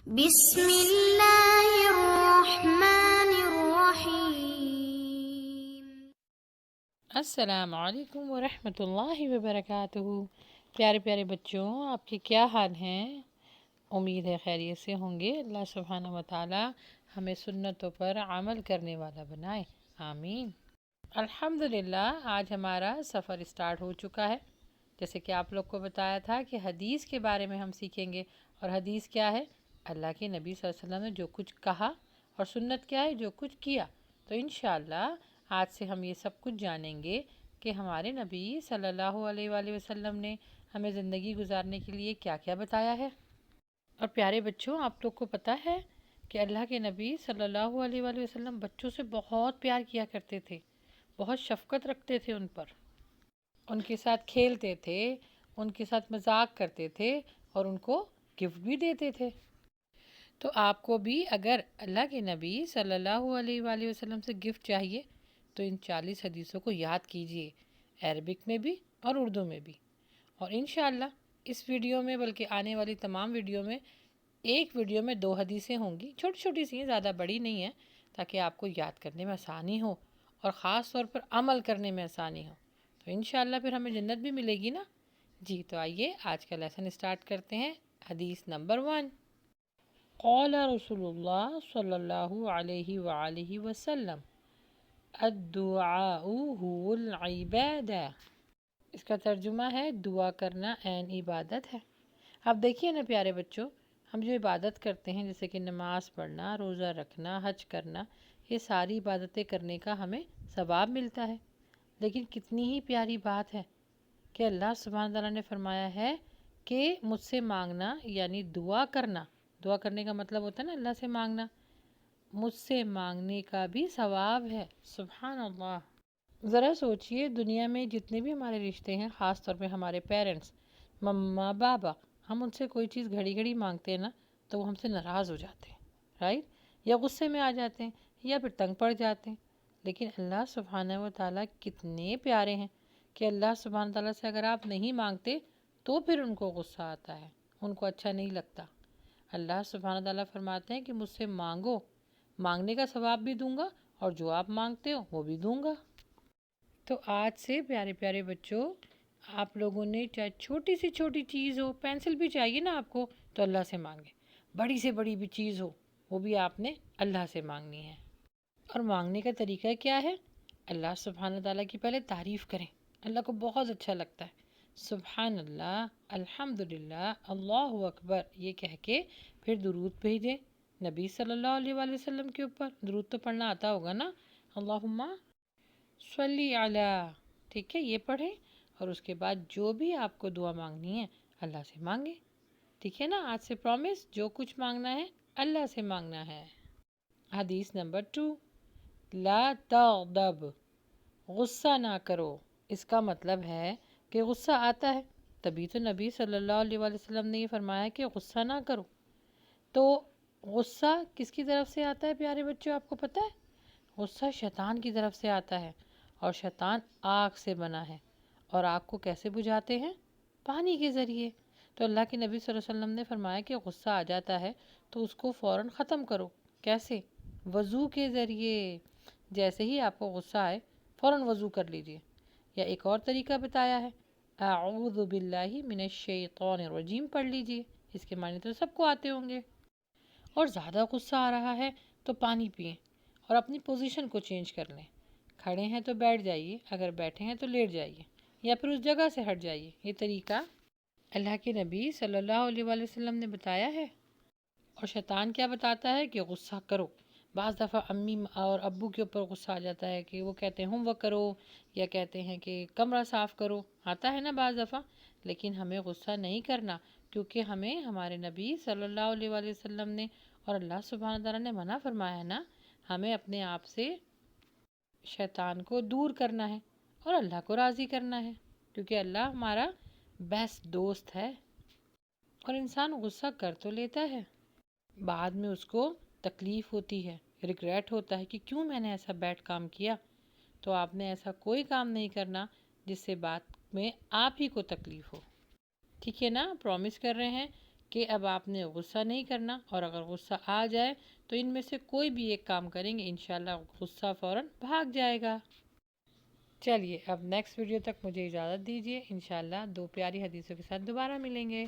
بسم اللہ الرحمن الرحیم۔ السلام علیکم ورحمۃ اللہ وبرکاتہ۔ پیارے پیارے بچوں، آپ کے کیا حال ہیں؟ امید ہے خیریت سے ہوں گے۔ اللہ سبحانہ و تعالی ہمیں سنتوں پر عمل کرنے والا بنائے، آمین۔ الحمدللہ، آج ہمارا سفر اسٹارٹ ہو چکا ہے۔ جیسے کہ آپ لوگ کو بتایا تھا کہ حدیث کے بارے میں ہم سیکھیں گے، اور حدیث کیا ہے؟ اللہ کے نبی صلی اللہ علیہ وسلم نے جو کچھ کہا، اور سنت کیا ہے؟ جو کچھ کیا۔ تو انشاءاللہ آج سے ہم یہ سب کچھ جانیں گے کہ ہمارے نبی صلی اللہ علیہ وآلہ وسلم نے ہمیں زندگی گزارنے کے لیے کیا کیا بتایا ہے۔ اور پیارے بچوں، آپ لوگ کو پتہ ہے کہ اللہ کے نبی صلی اللہ علیہ وآلہ وسلم بچوں سے بہت پیار کیا کرتے تھے، بہت شفقت رکھتے تھے ان پر، ان کے ساتھ کھیلتے تھے، ان کے ساتھ مذاق کرتے تھے، اور ان کو گفٹ بھی دیتے تھے۔ تو آپ کو بھی اگر اللہ کے نبی صلی اللہ علیہ وآلہ وسلم سے گفٹ چاہیے تو ان 40 حدیثوں کو یاد کیجئے، عربک میں بھی اور اردو میں بھی۔ اور انشاءاللہ اس ویڈیو میں، بلکہ آنے والی تمام ویڈیو میں، ایک ویڈیو میں 2 حدیثیں ہوں گی، چھوٹی چھوٹی سی ہیں، زیادہ بڑی نہیں ہیں، تاکہ آپ کو یاد کرنے میں آسانی ہو اور خاص طور پر عمل کرنے میں آسانی ہو۔ تو انشاءاللہ پھر ہمیں جنت بھی ملے گی نا۔ جی، تو آئیے آج کا لیسن اسٹارٹ کرتے ہیں۔ حدیث نمبر 1، قال رسول اللہ صلی اللہ علیہ وآلہ وسلم الدعاء هو العبادہ۔ اس کا ترجمہ ہے دعا کرنا عین عبادت ہے۔ اب دیکھیے نا پیارے بچوں، ہم جو عبادت کرتے ہیں جیسے کہ نماز پڑھنا، روزہ رکھنا، حج کرنا، یہ ساری عبادتیں کرنے کا ہمیں ثواب ملتا ہے۔ لیکن کتنی ہی پیاری بات ہے کہ اللہ سبحانہ تعالیٰ نے فرمایا ہے کہ مجھ سے مانگنا، یعنی دعا کرنا، دعا کرنے کا مطلب ہوتا ہے نا اللہ سے مانگنا، مجھ سے مانگنے کا بھی ثواب ہے۔ سبحان اللہ۔ ذرا سوچئے، دنیا میں جتنے بھی ہمارے رشتے ہیں، خاص طور پہ ہمارے پیرنٹس، مما بابا، ہم ان سے کوئی چیز گھڑی گھڑی مانگتے ہیں نا تو وہ ہم سے ناراض ہو جاتے ہیں، رائٹ؟ یا غصے میں آ جاتے ہیں، یا پھر تنگ پڑ جاتے ہیں۔ لیکن اللہ سبحانہ و تعالیٰ کتنے پیارے ہیں کہ اللہ سبحانہ تعالیٰ سے اگر آپ نہیں مانگتے تو پھر ان کو غصہ آتا ہے، ان کو اچھا نہیں لگتا۔ اللہ سبحانہ تعالیٰ فرماتے ہیں کہ مجھ سے مانگو، مانگنے کا ثواب بھی دوں گا، اور جو آپ مانگتے ہو وہ بھی دوں گا۔ تو آج سے پیارے پیارے بچوں، آپ لوگوں نے چاہے چھوٹی سے چھوٹی چیز ہو، پینسل بھی چاہیے نا آپ کو تو اللہ سے مانگیں، بڑی سے بڑی بھی چیز ہو وہ بھی آپ نے اللہ سے مانگنی ہے۔ اور مانگنے کا طریقہ کیا ہے؟ اللہ سبحانہ تعالیٰ کی پہلے تعریف کریں، اللہ کو بہت اچھا لگتا ہے۔ سبحان اللہ، الحمدللہ، اللہ اکبر، یہ کہہ کے پھر درود بھیجیں نبی صلی اللہ علیہ وآلہ وسلم کے اوپر۔ درود تو پڑھنا آتا ہوگا نا، اللہم صلی علی، ٹھیک ہے، یہ پڑھیں، اور اس کے بعد جو بھی آپ کو دعا مانگنی ہے اللہ سے مانگیں، ٹھیک ہے نا؟ آج سے پرومس، جو کچھ مانگنا ہے اللہ سے مانگنا ہے۔ حدیث نمبر 2، لا تغضب، غصہ نہ کرو۔ اس کا مطلب ہے کہ غصہ آتا ہے، تبھی تو نبی صلی اللہ علیہ وآلہ وسلم نے یہ فرمایا کہ غصہ نہ کرو۔ تو غصہ کس کی طرف سے آتا ہے پیارے بچوں، آپ کو پتہ ہے؟ غصہ شیطان کی طرف سے آتا ہے، اور شیطان آگ سے بنا ہے، اور آگ کو کیسے بجھاتے ہیں؟ پانی کے ذریعے۔ تو اللہ کے نبی صلی اللہ علیہ وسلم نے فرمایا کہ غصہ آ جاتا ہے تو اس کو فوراً ختم کرو۔ کیسے؟ وضو کے ذریعے۔ جیسے ہی آپ کو غصہ آئے فوراً وضو کر لیجئے۔ یا ایک اور طریقہ بتایا ہے، اعوذ باللہ من الشیطان الرجیم پڑھ لیجئے۔ اس کے معنی تو سب کو آتے ہوں گے۔ اور زیادہ غصہ آ رہا ہے تو پانی پئیں، اور اپنی پوزیشن کو چینج کر لیں۔ کھڑے ہیں تو بیٹھ جائیے، اگر بیٹھے ہیں تو لیٹ جائیے، یا پھر اس جگہ سے ہٹ جائیے۔ یہ طریقہ اللہ کے نبی صلی اللہ علیہ وآلہ وسلم نے بتایا ہے۔ اور شیطان کیا بتاتا ہے کہ غصہ کرو۔ بعض دفعہ امی اور ابو کے اوپر غصہ آ جاتا ہے کہ وہ کہتے ہیں ہوم ورک کرو، یا کہتے ہیں کہ کمرہ صاف کرو، آتا ہے نا بعض دفعہ۔ لیکن ہمیں غصہ نہیں کرنا، کیونکہ ہمیں ہمارے نبی صلی اللہ علیہ وآلہ وسلم نے اور اللہ سبحانہ تعالیٰ نے منع فرمایا ہے نا، ہمیں اپنے آپ سے شیطان کو دور کرنا ہے اور اللہ کو راضی کرنا ہے، کیونکہ اللہ ہمارا بیسٹ دوست ہے۔ اور انسان غصہ کر تو لیتا ہے، بعد میں اس کو تکلیف ہوتی ہے، ریگریٹ ہوتا ہے کہ کیوں میں نے ایسا بیڈ کام کیا۔ تو آپ نے ایسا کوئی کام نہیں کرنا جس سے بعد میں آپ ہی کو تکلیف ہو، ٹھیک ہے نا؟ پرومس کر رہے ہیں کہ اب آپ نے غصہ نہیں کرنا، اور اگر غصہ آ جائے تو ان میں سے کوئی بھی ایک کام کریں گے، انشاءاللہ غصہ فوراً بھاگ جائے گا۔ چلیے اب نیکسٹ ویڈیو تک مجھے اجازت دیجیے، انشاءاللہ 2 پیاری حدیثوں کے ساتھ دوبارہ ملیں گے۔